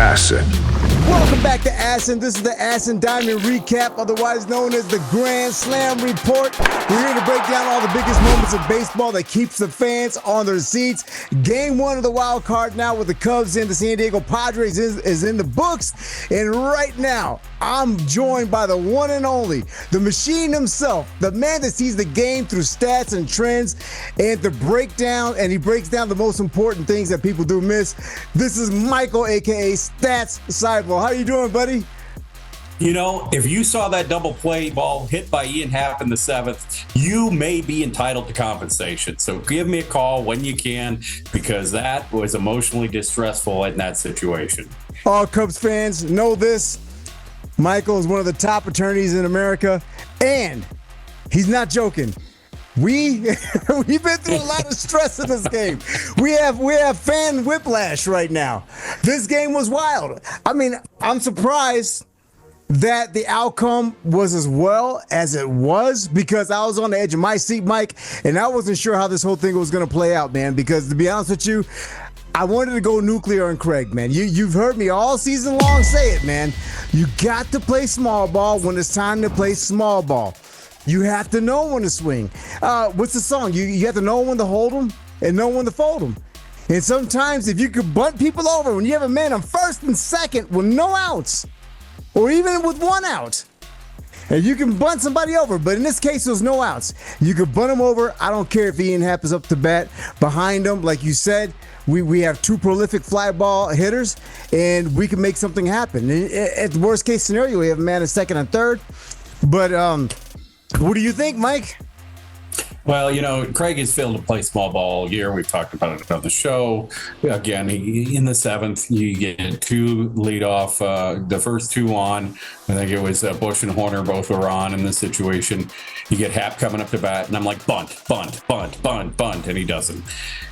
ASSN. Welcome back to ASSN. This is the ASSN Diamond Recap, otherwise known as the Grand Slam Report. We're here to break down all the biggest moments of baseball that keeps the fans on their seats. Game one of the wild card now with the Cubs and the San Diego Padres is in the books. And right now, I'm joined by the one and only, the machine himself, the man that sees the game through stats and trends and he breaks down the most important things that people do miss. This is Michael, aka Stats Sidewall. How you doing, buddy? You know, if you saw that double play ball hit by Ian Happ in the seventh, you may be entitled to compensation. So give me a call when you can, because that was emotionally distressful in that situation. All Cubs fans know this. Michael is one of the top attorneys in America, and he's not joking. We've been through a lot of stress in this game. We have fan whiplash right now. This game was wild. I mean, I'm surprised that the outcome was as well as it was, because I was on the edge of my seat, Mike, and I wasn't sure how this whole thing was going to play out, man, because to be honest with you, I wanted to go nuclear on Craig, man. You've heard me all season long say it, man. You got to play small ball when it's time to play small ball. You have to know when to swing. What's the song? You have to know when to hold them and know when to fold them. And sometimes if you could bunt people over when you have a man on first and second with no outs, or even with one out, and you can bunt somebody over, but in this case, there's no outs. You could bunt them over. I don't care if Ian Happ is up to bat behind them. Like you said, we have two prolific fly ball hitters, and we can make something happen. At the worst case scenario, we have a man in second and third. But what do you think, Mike? Well, you know, Craig has failed to play small ball all year. We've talked about it on the show. Again, in the seventh, you get two leadoff, the first two on. I think it was Bush and Hoerner both were on in this situation. You get Happ coming up to bat, and I'm like, bunt, and he doesn't.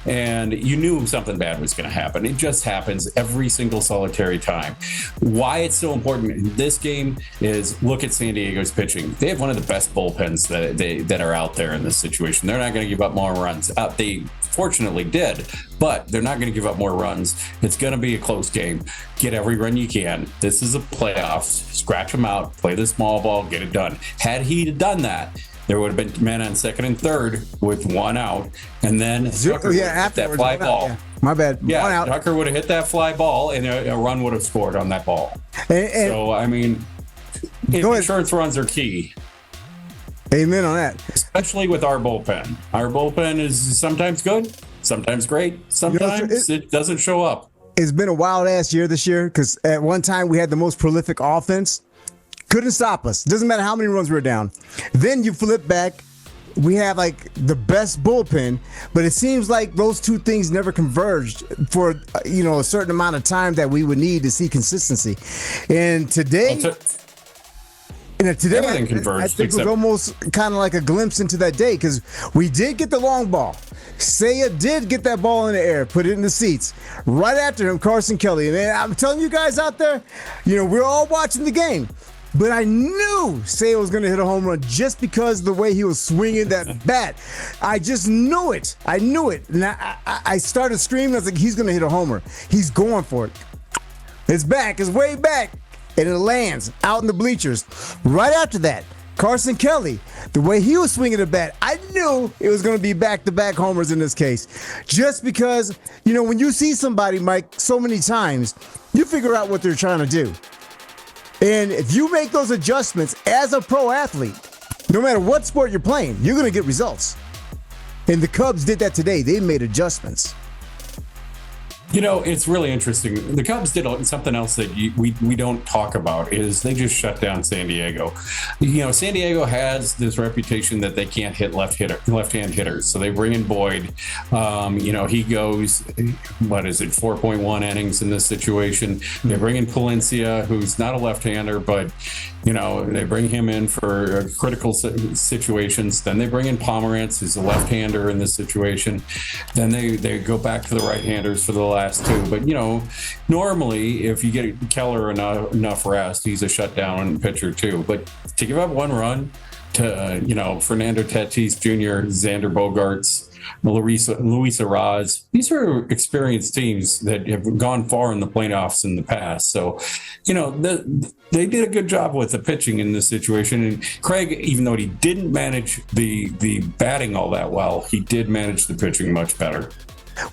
And you knew something bad was going to happen. It just happens every single solitary time. Why it's so important in this game is look at San Diego's pitching. They have one of the best bullpens that are out there in this situation. They're not going to give up more runs. They fortunately did, but they're not going to give up more runs. It's going to be a close game. Get every run you can. This is a playoffs. Scratch them out, play the small ball, get it done. Had he done that, there would have been men on second and third with one out, and then Tucker would have hit that fly ball. Yeah. My bad. Yeah, one out. Tucker would have hit that fly ball, and a run would have scored on that ball. So, I mean, insurance runs are key. Amen on that. Especially with our bullpen. Our bullpen is sometimes good, sometimes great, sometimes it doesn't show up. It's been a wild-ass year this year, because at one time we had the most prolific offense. Couldn't stop us. Doesn't matter how many runs we're down. Then you flip back. We have like the best bullpen, but it seems like those two things never converged for a certain amount of time that we would need to see consistency. And today, everything converged. I think it was almost kind of like a glimpse into that day, because we did get the long ball. Seiya did get that ball in the air, put it in the seats. Right after him, Carson Kelly. And I'm telling you guys out there, we're all watching the game. But I knew Seiya was going to hit a home run just because of the way he was swinging that bat. I just knew it. I knew it. And I started screaming. I was like, he's going to hit a homer. He's going for it. It's back. It's way back. And it lands out in the bleachers. Right after that, Carson Kelly, the way he was swinging the bat, I knew it was going to be back-to-back homers in this case. Just because, when you see somebody, Mike, so many times, you figure out what they're trying to do. And if you make those adjustments as a pro athlete, no matter what sport you're playing, you're going to get results. And the Cubs did that today. They made adjustments. It's really interesting. The Cubs did something else that we don't talk about, is they just shut down San Diego. San Diego has this reputation that they can't hit left-hand hitters. So they bring in Boyd. He goes, 4.1 innings in this situation. They bring in Palencia, who's not a left-hander, but they bring him in for critical situations. Then they bring in Pomerantz, who's a left-hander in this situation. Then they go back to the right-handers for the last two. But, normally if you get Keller enough rest, he's a shutdown pitcher too. But to give up one run Fernando Tatis Jr., Xander Bogaerts, Luis Arraez. These are experienced teams that have gone far in the playoffs in the past. So, they did a good job with the pitching in this situation. And Craig, even though he didn't manage the batting all that well, he did manage the pitching much better.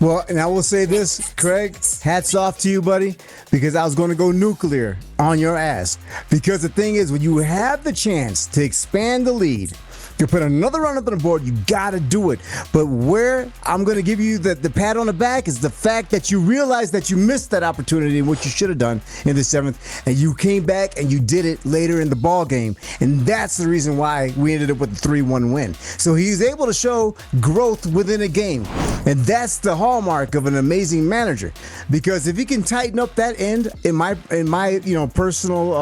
Well, and I will say this, Craig, hats off to you, buddy, because I was going to go nuclear on your ass. Because the thing is, when you have the chance to expand the lead, to put another run up on the board, you got to do it. But where I'm going to give you the pat on the back is the fact that you realized that you missed that opportunity and what you should have done in the 7th, and you came back and you did it later in the ball game. And that's the reason why we ended up with a 3-1 win. So he's able to show growth within a game. And that's the hallmark of an amazing manager. Because if he can tighten up that end, in my personal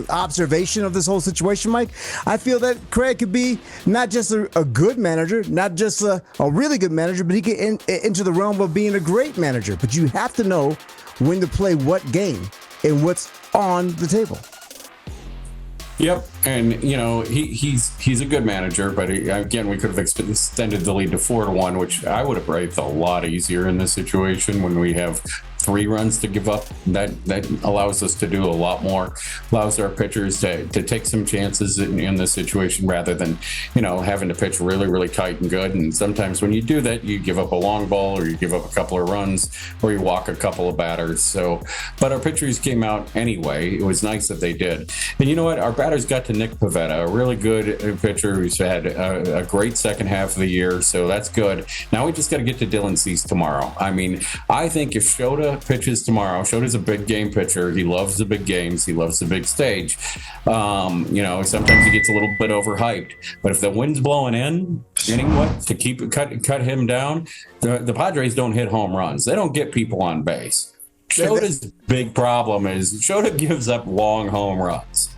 observation of this whole situation, Mike, I feel that Craig could be not just a good manager, not just a really good manager, but he could into the realm of being a great manager. But you have to know when to play what game and what's on the table. Yep, and he's a good manager, but again, we could have extended the lead to 4-1, which I would have rated a lot easier in this situation when we have 3 runs to give up. That allows us to do a lot more, allows our pitchers to take some chances in this situation rather than, having to pitch really, really tight and good. And sometimes when you do that, you give up a long ball or you give up a couple of runs or you walk a couple of batters. So, but our pitchers came out anyway. It was nice that they did. And you know what? Our batters got to Nick Pivetta, a really good pitcher who's had a great second half of the year. So that's good. Now we just got to get to Dylan Cease tomorrow. I mean, I think if Shota pitches tomorrow, Shota's a big game pitcher. He loves the big games. He loves the big stage. Sometimes he gets a little bit overhyped. But if the wind's blowing in, to cut him down, the Padres don't hit home runs. They don't get people on base. Shota's big problem is Shota gives up long home runs.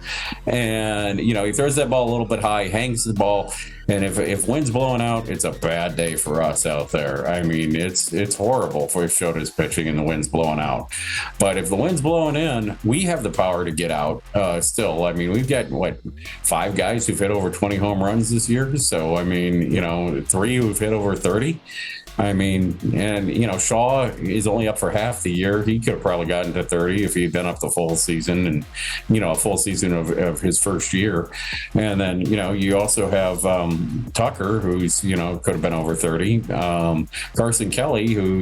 And, he throws that ball a little bit high, hangs the ball. And if wind's blowing out, it's a bad day for us out there. I mean, it's horrible for if Shota's pitching and the wind's blowing out. But if the wind's blowing in, we have the power to get out still. I mean, we've got, 5 guys who've hit over 20 home runs this year. So, 3 who've hit over 30. I mean, and, Shaw is only up for half the year. He could have probably gotten to 30 if he'd been up the full season and, a full season of his first year. And then, you also have Tucker, who's, could have been over 30. Carson Kelly, who,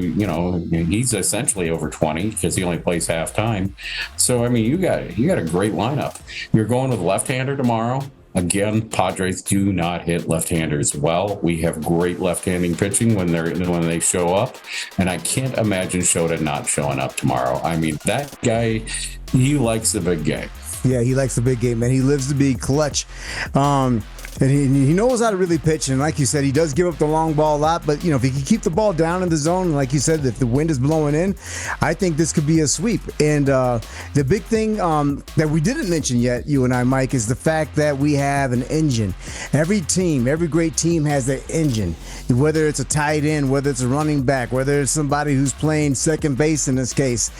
he's essentially over 20 because he only plays half time. So, you got a great lineup. You're going with left-hander tomorrow. Again, Padres do not hit left-handers well. We have great left-handing pitching when they show up, and I can't imagine Shota not showing up tomorrow. I mean, that guy, he likes the big game. Yeah, he likes the big game, man. He lives to be clutch. And he knows how to really pitch. And like you said, he does give up the long ball a lot. But, if he can keep the ball down in the zone, like you said, if the wind is blowing in, I think this could be a sweep. And the big thing that we didn't mention yet, you and I, Mike, is the fact that we have an engine. Every great team has their engine. Whether it's a tight end, whether it's a running back, whether it's somebody who's playing second base in this case.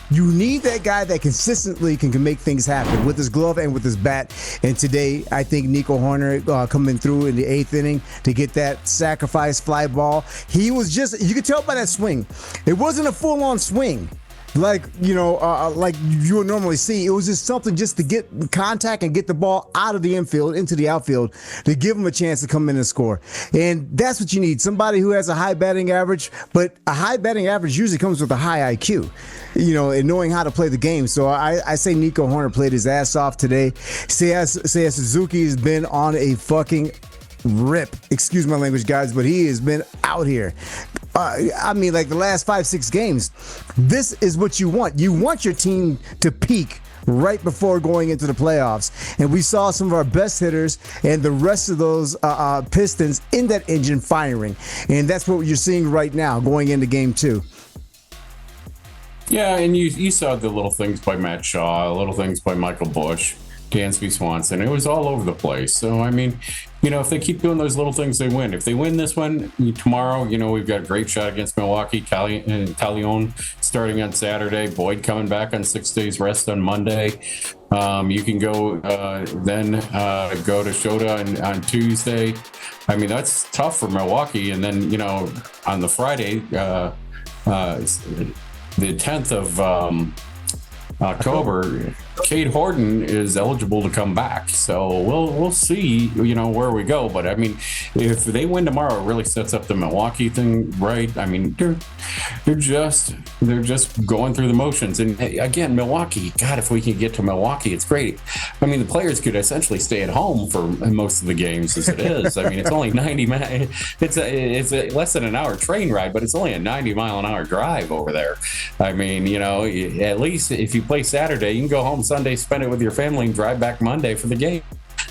You need that guy that consistently can make things happen with his glove and with his bat. And today, I think Nico Hoerner coming through in the 8th inning to get that sacrifice fly ball. He was you could tell by that swing. It wasn't a full-on swing like you would normally see. It was just something just to get contact and get the ball out of the infield into the outfield to give him a chance to come in and score. And that's what you need. Somebody who has a high batting average, but a high batting average usually comes with a high IQ, and knowing how to play the game. So I say Nico Hoerner played his ass off today. Seiya Suzuki has been on a fucking rip. Excuse my language, guys, but he has been out here. Like the last 5-6 games, this is what you want. You want your team to peak right before going into the playoffs. And we saw some of our best hitters and the rest of those pistons in that engine firing. And that's what you're seeing right now going into game 2. Yeah, and you saw the little things by Matt Shaw, little things by Michael Busch. Dansby Swanson. It was all over the place. So, I mean, if they keep doing those little things, they win. If they win this one tomorrow, we've got a great shot against Milwaukee. Talion starting on Saturday. Boyd coming back on 6 days rest on Monday. You can go then go to Shota on Tuesday. I mean, that's tough for Milwaukee. And then, on the Friday, the 10th of October, Cade Horton is eligible to come back. So we'll see, where we go. But I mean, if they win tomorrow, it really sets up the Milwaukee thing right. I mean, they're just going through the motions. And again, Milwaukee, God, if we can get to Milwaukee, it's great. I mean, the players could essentially stay at home for most of the games as it is. I mean, it's only 90 minutes. It's a less than an hour train ride, but it's only a 90-mile-an-hour drive over there. I mean, at least if you play Saturday, you can go home Sunday, spend it with your family, and drive back Monday for the game.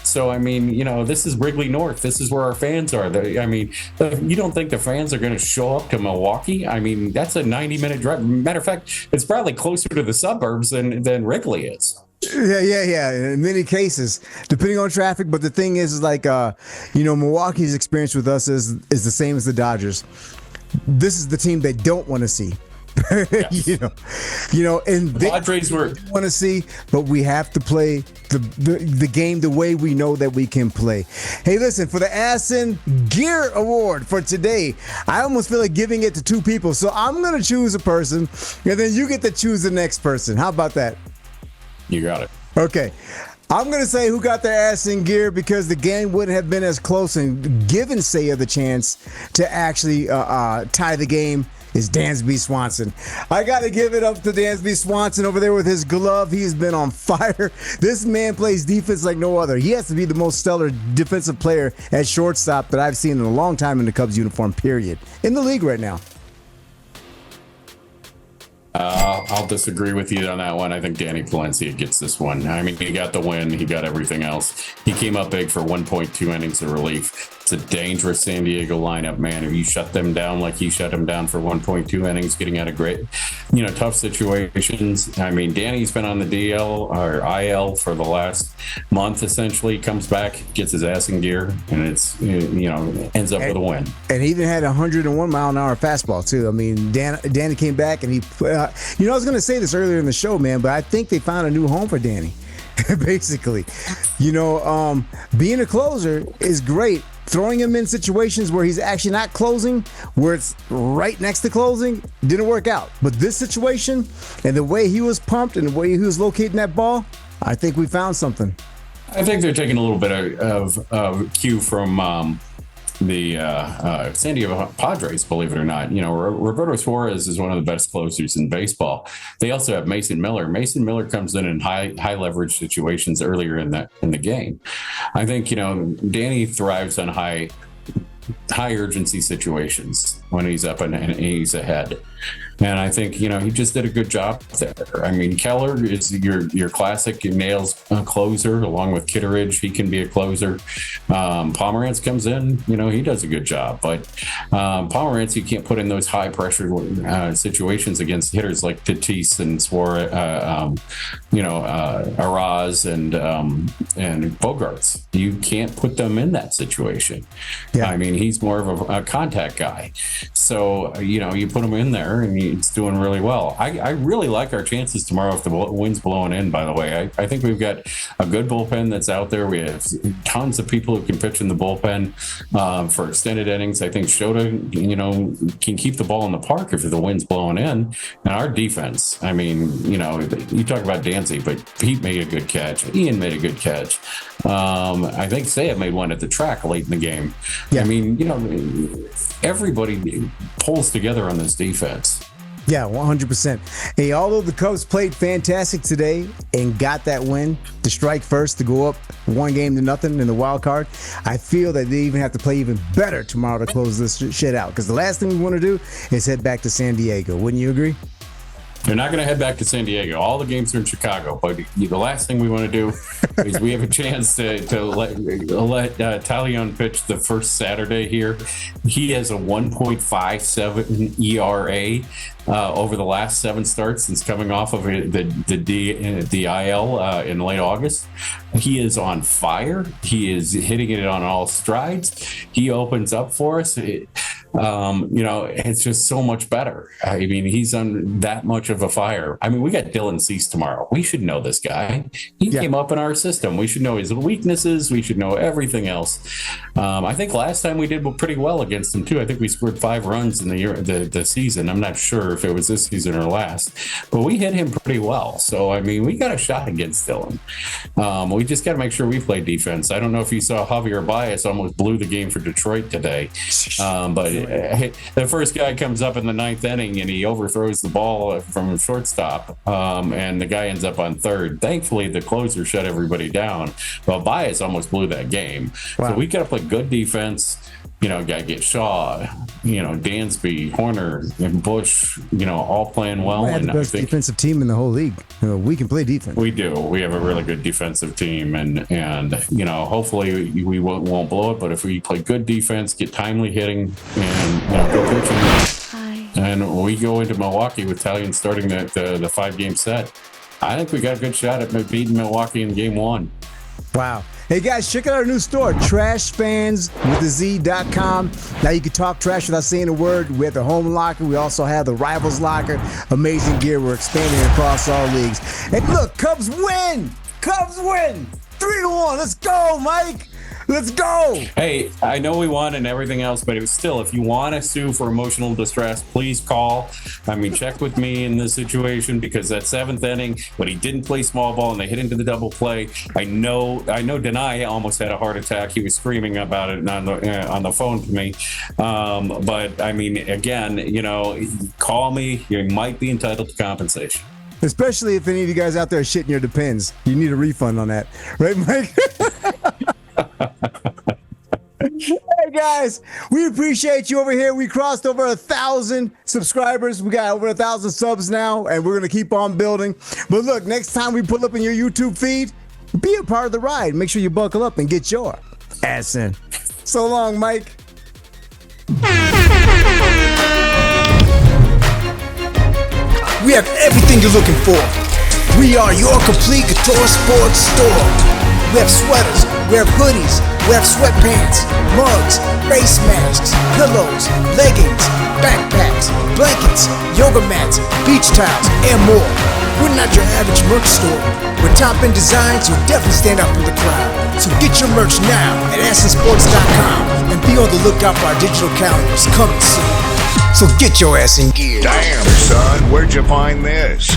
So, I mean, this is Wrigley North. This is where our fans are. I mean, you don't think the fans are going to show up to Milwaukee? I mean, that's a 90-minute drive. Matter of fact, it's probably closer to the suburbs than Wrigley is. Yeah. In many cases, depending on traffic. But the thing is like, Milwaukee's experience with us is the same as the Dodgers. This is the team they don't want to see. Yes. And the Padres want to see, but we have to play the game the way we know that we can play. Hey, listen, for the ASSN Gear Award for today, I almost feel like giving it to two people. So I'm going to choose a person, and then you get to choose the next person. How about that? You got it. Okay. I'm going to say who got their ass in gear because the game wouldn't have been as close, and given Seiya the chance to actually tie the game is Dansby Swanson. I got to give it up to Dansby Swanson over there with his glove. He has been on fire. This man plays defense like no other. He has to be the most stellar defensive player at shortstop that I've seen in a long time in the Cubs uniform, period. In the league right now. I'll disagree with you on that one. I think Danny Palencia gets this one. I mean, he got the win. He got everything else. He came up big for 1.2 innings of relief. It's a dangerous San Diego lineup, man. If you shut them down like he shut them down for 1.2 innings, getting out of great, tough situations. I mean, Danny's been on the DL or IL for the last month, essentially. Comes back, gets his ass in gear, and it's, ends up with a win. And he even had a 101-mile-an-hour fastball, too. I mean, Danny came back, and he, I was going to say this earlier in the show, man, but I think they found a new home for Danny. Basically, being a closer is great. Throwing him in situations where he's actually not closing, where it's right next to closing, didn't work out. But this situation and the way he was pumped and the way he was locating that ball, I think we found something. I think they're taking a little bit of cue from the San Diego Padres, believe it or not. Roberto Suarez is one of the best closers in baseball. They also have Mason Miller. Mason Miller comes in high leverage situations earlier in the game. I think, Danny thrives on high urgency situations when he's up and he's ahead. And I think, he just did a good job there. I mean, Keller is your classic nails closer along with Kitteridge. He can be a closer. Pomerantz comes in, he does a good job. But Pomerantz, you can't put in those high pressure situations against hitters like Tatis and Suarez, Araz and Bogarts. You can't put them in that situation. Yeah. I mean, he's more of a contact guy. So, you put him in there and it's doing really well. I really like our chances tomorrow if the wind's blowing in, by the way. I think we've got a good bullpen that's out there. We have tons of people who can pitch in the bullpen for extended innings. I think Shota, can keep the ball in the park if the wind's blowing in. And our defense, I mean, you talk about Dancy, but Pete made a good catch. Ian made a good catch. I think Seiya made one at the track late in the game. Yeah. I mean, everybody pulls together on this defense. Yeah, 100%. Hey, although the Cubs played fantastic today and got that win to strike first to go up 1-0 in the wild card, I feel that they even have to play even better tomorrow to close this shit out. Because the last thing we want to do is head back to San Diego. Wouldn't you agree? They're not going to head back to San Diego. All the games are in Chicago. But the last thing we want to do is we have a chance to let Talion pitch the first Saturday here. He has a 1.57 ERA over the last 7 starts since coming off of the IL in late August. He is on fire. He is hitting it on all strides. He opens up for us. It's just so much better. I mean, he's on that much of a fire. I mean, we got Dylan Cease tomorrow. We should know this guy. He came up in our system. We should know his weaknesses. We should know everything else. I think last time we did pretty well against him too. I think we scored 5 runs in the season. I'm not sure if it was this season or last, but we hit him pretty well. So, I mean, we got a shot against Dylan. We just got to make sure we play defense. I don't know if you saw Javier Baez almost blew the game for Detroit today, but the first guy comes up in the 9th inning and he overthrows the ball from shortstop, and the guy ends up on third. Thankfully, the closer shut everybody down. But Baez almost blew that game. Wow. So we got to play good defense. Got to get Shaw, Dansby, Hoerner, and Bush, all playing well. We have the best defensive team in the whole league. We can play defense. We do. We have a really good defensive team, and hopefully we won't blow it. But if we play good defense, get timely hitting, and go pitching, and we go into Milwaukee with Talion starting the 5-game set, I think we got a good shot at beating Milwaukee in Game 1. Wow. Hey guys, check out our new store, trashfanswithaz.com. Now you can talk trash without saying a word. We have the home locker. We also have the rivals locker. Amazing gear. We're expanding across all leagues. And look, Cubs win! Cubs win! 3-1. Let's go, Mike! Let's go! Hey, I know we won and everything else, but it was still, if you want to sue for emotional distress, please call. I mean, check with me in this situation, because that 7th inning, when he didn't play small ball and they hit into the double play, I know Denai almost had a heart attack. He was screaming about it on the phone to me. But I mean, again, call me. You might be entitled to compensation. Especially if any of you guys out there are shitting your Depends. You need a refund on that. Right, Mike? Hey guys, we appreciate you over here. We crossed over 1,000 subscribers. We got over 1,000 subs now, and we're gonna keep on building. But look, next time we pull up in your YouTube feed, be a part of the ride. Make sure you buckle up and get your ass in. So long, Mike. We have everything you're looking for. We are your complete guitar sports store. We have sweaters, we have hoodies, we have sweatpants, mugs, face masks, pillows, leggings, backpacks, blankets, yoga mats, beach towels, and more. We're not your average merch store. We're top-end designs, you'll definitely stand out from the crowd. So get your merch now at ASSNsports.com and be on the lookout for our digital calendars coming soon. So get your ass in gear. Damn, son, where'd you find this?